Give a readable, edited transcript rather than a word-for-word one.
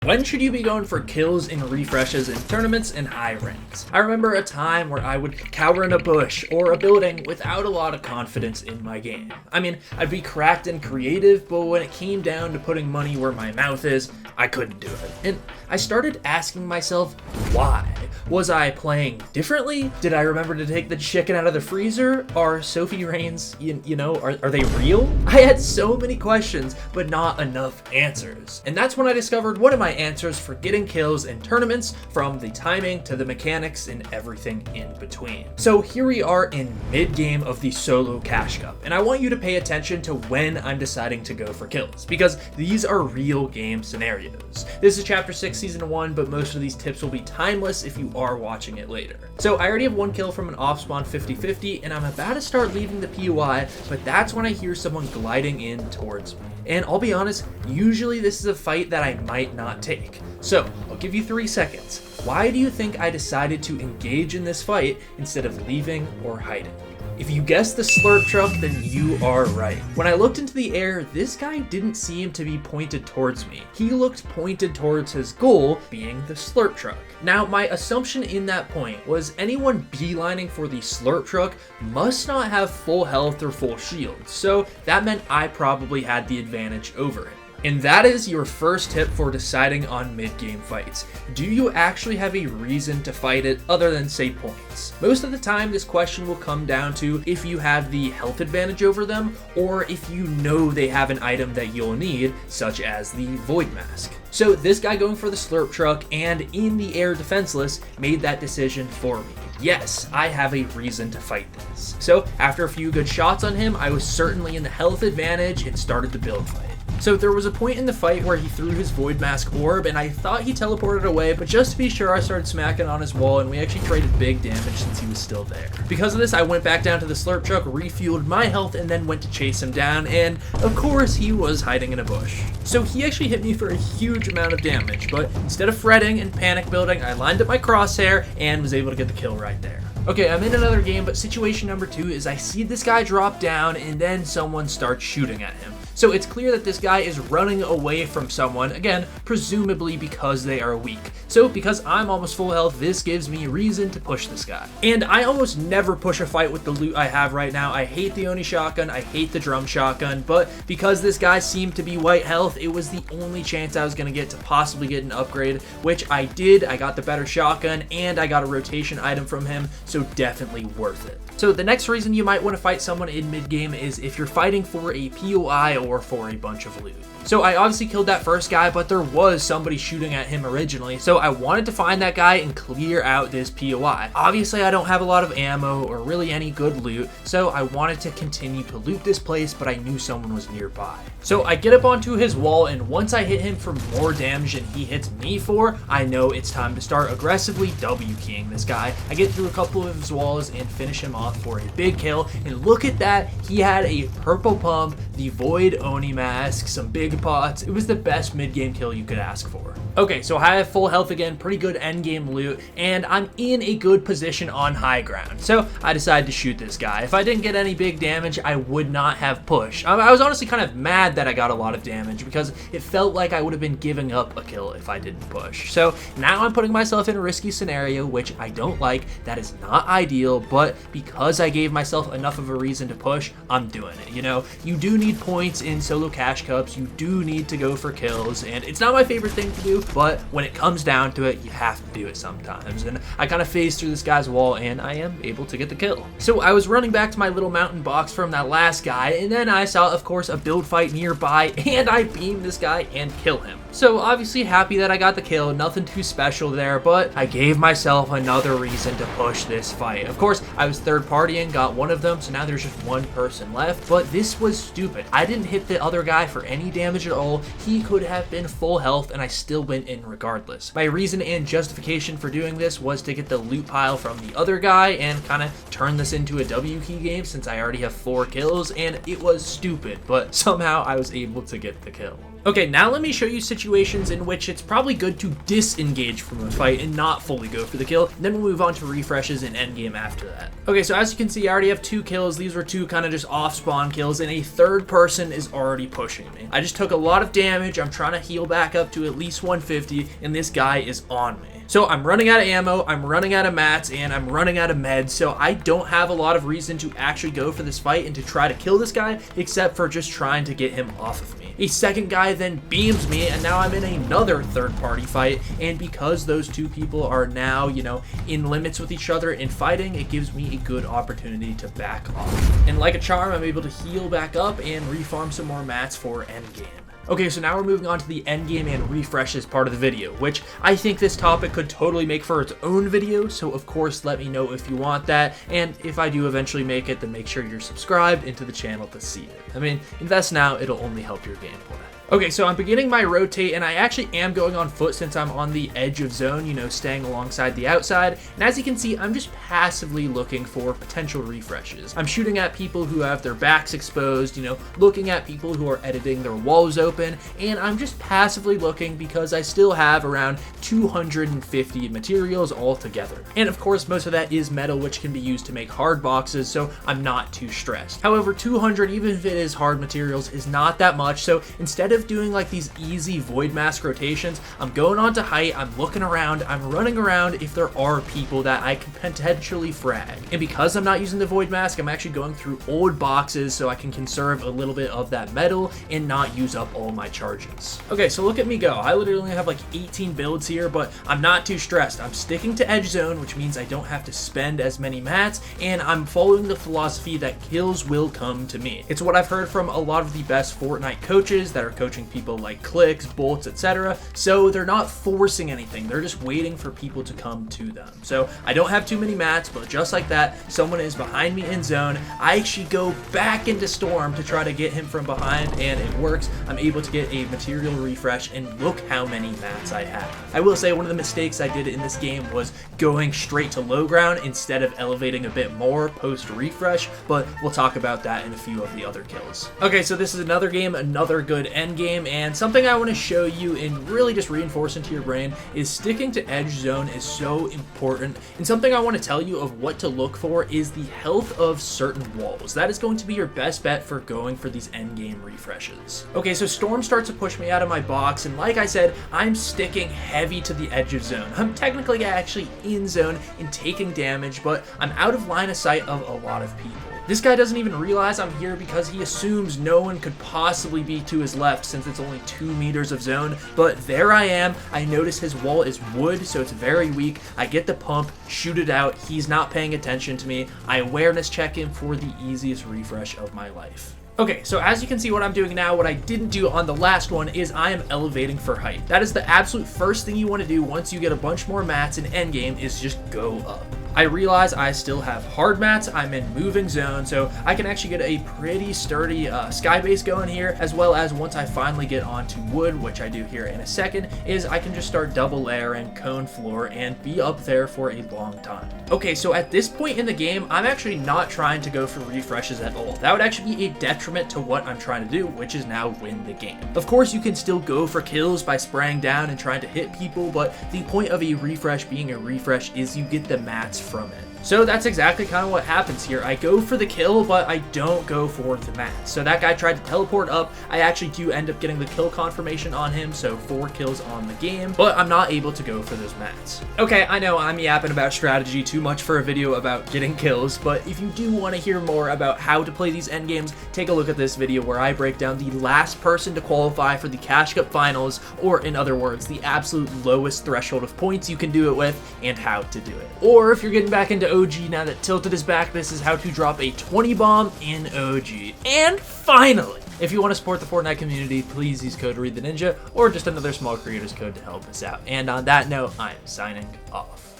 When should you be going for kills in refreshes in tournaments and high ranks? I remember a time where I would cower in a bush or a building without a lot of confidence in my game. I mean, I'd be cracked and creative, but when it came down to putting money where my mouth is, I couldn't do it. And I started asking myself, why? Was I playing differently? Did I remember to take the chicken out of the freezer? Are Sophie Reigns, are they real? I had so many questions, but not enough answers. And that's when I discovered one of my answers for getting kills in tournaments, from the timing to the mechanics and everything in between. So here we are in mid-game of the solo cash cup, and I want you to pay attention to when I'm deciding to go for kills, because these are real game scenarios. This is chapter 6 season 1, but most of these tips will be timeless if you are watching it later. So I already have one kill from an off spawn 50-50, and I'm about to start leaving the POI, but that's when I hear someone gliding in towards me. And I'll be honest, usually this is a fight that I might not take. So I'll give you 3 seconds. Why do you think I decided to engage in this fight instead of leaving or hiding? If you guessed the slurp truck, then you are right. When I looked into the air, this guy didn't seem to be pointed towards me. He looked pointed towards his goal, being the slurp truck. Now, my assumption in that point was anyone beelining for the slurp truck must not have full health or full shield, so that meant I probably had the advantage over him. And that is your first tip for deciding on mid-game fights. Do you actually have a reason to fight it other than, say, points? Most of the time, this question will come down to if you have the health advantage over them, or if you know they have an item that you'll need, such as the Void Mask. So this guy going for the slurp truck and in the air defenseless made that decision for me. Yes, I have a reason to fight this. So after a few good shots on him, I was certainly in the health advantage and started the build fight. So there was a point in the fight where he threw his Void Mask orb, and I thought he teleported away, but just to be sure, I started smacking on his wall, and we actually traded big damage since he was still there. Because of this, I went back down to the slurp truck, refueled my health, and then went to chase him down, and of course, he was hiding in a bush. So he actually hit me for a huge amount of damage, but instead of fretting and panic building, I lined up my crosshair and was able to get the kill right there. Okay, I'm in another game, but situation number 2 is I see this guy drop down and then someone starts shooting at him. So it's clear that this guy is running away from someone, again, presumably because they are weak. So because I'm almost full health, this gives me reason to push this guy. And I almost never push a fight with the loot I have right now. I hate the Oni shotgun, I hate the drum shotgun, but because this guy seemed to be white health, it was the only chance I was going to get to possibly get an upgrade, which I did. I got the better shotgun and I got a rotation item from him, so definitely worth it. So the next reason you might want to fight someone in mid-game is if you're fighting for a POI or for a bunch of loot. So I obviously killed that first guy, but there was somebody shooting at him originally, so I wanted to find that guy and clear out this POI. Obviously, I don't have a lot of ammo or really any good loot, so I wanted to continue to loot this place, but I knew someone was nearby. So I get up onto his wall, and once I hit him for more damage than he hits me for, I know it's time to start aggressively W-keying this guy. I get through a couple of his walls and finish him off for a big kill, and look at that, he had a purple pump, the Void Oni Mask, some big pots. It was the best mid-game kill you could ask for. Okay, so I have full health again, pretty good endgame loot, and I'm in a good position on high ground. So I decided to shoot this guy. If I didn't get any big damage, I would not have pushed. I was honestly kind of mad that I got a lot of damage because it felt like I would have been giving up a kill if I didn't push. So now I'm putting myself in a risky scenario, which I don't like. That is not ideal, but because I gave myself enough of a reason to push, I'm doing it. You know, you do need points in solo cash cups. You do need to go for kills, and it's not my favorite thing to do, but when it comes down to it, you have to do it sometimes. And I kind of phased through this guy's wall, and I am able to get the kill. So I was running back to my little mountain box from that last guy, and then I saw, of course, a build fight nearby, and I beamed this guy and kill him. So obviously happy that I got the kill, nothing too special there, but I gave myself another reason to push this fight. Of course, I was third partying, got one of them, so now there's just one person left, but this was stupid. I didn't hit the other guy for any damage at all. He could have been full health, and I still went in regardless. My reason and justification for doing this was to get the loot pile from the other guy and kind of turn this into a W key game since I already have 4 kills, and it was stupid, but somehow I was able to get the kill. Okay, now let me show you situations in which it's probably good to disengage from a fight and not fully go for the kill. Then we'll move on to refreshes and endgame after that. Okay, so as you can see, I already have 2 kills. These were 2 kind of just off-spawn kills, and a third person is already pushing me. I just took a lot of damage. I'm trying to heal back up to at least 150, and this guy is on me. So I'm running out of ammo, I'm running out of mats, and I'm running out of meds, so I don't have a lot of reason to actually go for this fight and to try to kill this guy, except for just trying to get him off of me. A second guy then beams me, and now I'm in another third-party fight, and because those 2 people are now, in limits with each other in fighting, it gives me a good opportunity to back off. And like a charm, I'm able to heal back up and refarm some more mats for endgame. Okay, so now we're moving on to the endgame and refreshes part of the video, which I think this topic could totally make for its own video, so of course let me know if you want that, and if I do eventually make it, then make sure you're subscribed into the channel to see it. I mean, invest now, it'll only help your gameplay. Okay, so I'm beginning my rotate, and I actually am going on foot since I'm on the edge of zone, staying alongside the outside. And as you can see, I'm just passively looking for potential refreshes. I'm shooting at people who have their backs exposed, looking at people who are editing their walls open, and I'm just passively looking because I still have around 250 materials altogether. And of course, most of that is metal, which can be used to make hard boxes, so I'm not too stressed. However, 200, even if it is hard materials, is not that much, so instead of doing like these easy void mask rotations, I'm going on to height, I'm looking around, I'm running around if there are people that I can potentially frag. And because I'm not using the void mask, I'm actually going through old boxes so I can conserve a little bit of that metal and not use up all my charges. Okay, so look at me go. I literally only have like 18 builds here, but I'm not too stressed. I'm sticking to edge zone, which means I don't have to spend as many mats, and I'm following the philosophy that kills will come to me. It's what I've heard from a lot of the best Fortnite coaches that are coaching people like Clicks, Bolts, etc. So they're not forcing anything, they're just waiting for people to come to them. So I don't have too many mats, but just like that, someone is behind me in zone. I actually go back into Storm to try to get him from behind, and it works. I'm able to get a material refresh, and look how many mats I have. I will say one of the mistakes I did in this game was going straight to low ground instead of elevating a bit more post refresh, but we'll talk about that in a few of the other kills. Okay, so this is another game, another good end game, and something I want to show you and really just reinforce into your brain is sticking to edge zone is so important, and something I want to tell you of what to look for is the health of certain walls. That is going to be your best bet for going for these end game refreshes. Okay, so Storm starts to push me out of my box, and like I said, I'm sticking heavy to the edge of zone. I'm technically actually in zone and taking damage, but I'm out of line of sight of a lot of people. This guy doesn't even realize I'm here because he assumes no one could possibly be to his left since it's only 2 meters of zone, but there I am. I notice his wall is wood, so it's very weak. I get the pump, shoot it out. He's not paying attention to me. I awareness check him for the easiest refresh of my life. Okay, so as you can see what I'm doing now, what I didn't do on the last one is I am elevating for height. That is the absolute first thing you want to do once you get a bunch more mats in endgame is just go up. I realize I still have hard mats, I'm in moving zone, so I can actually get a pretty sturdy sky base going here, as well as once I finally get onto wood, which I do here in a second, is I can just start double layering cone floor and be up there for a long time. Okay, so at this point in the game, I'm actually not trying to go for refreshes at all. That would actually be a detriment to what I'm trying to do, which is now win the game. Of course, you can still go for kills by spraying down and trying to hit people, but the point of a refresh being a refresh is you get the mats from it. So that's exactly kind of what happens here. I go for the kill, but I don't go for the mats. So that guy tried to teleport up. I actually do end up getting the kill confirmation on him, so 4 kills on the game, but I'm not able to go for those mats. Okay, I know I'm yapping about strategy too much for a video about getting kills, but if you do want to hear more about how to play these endgames, take a look at this video where I break down the last person to qualify for the Cash Cup Finals, or in other words, the absolute lowest threshold of points you can do it with, and how to do it. Or if you're getting back into OG now that Tilted is back, this is how to drop a 20 bomb in OG. And finally, if you want to support the Fortnite community, please use code reidtheninja or just another small creator's code to help us out. And on that note, I'm signing off.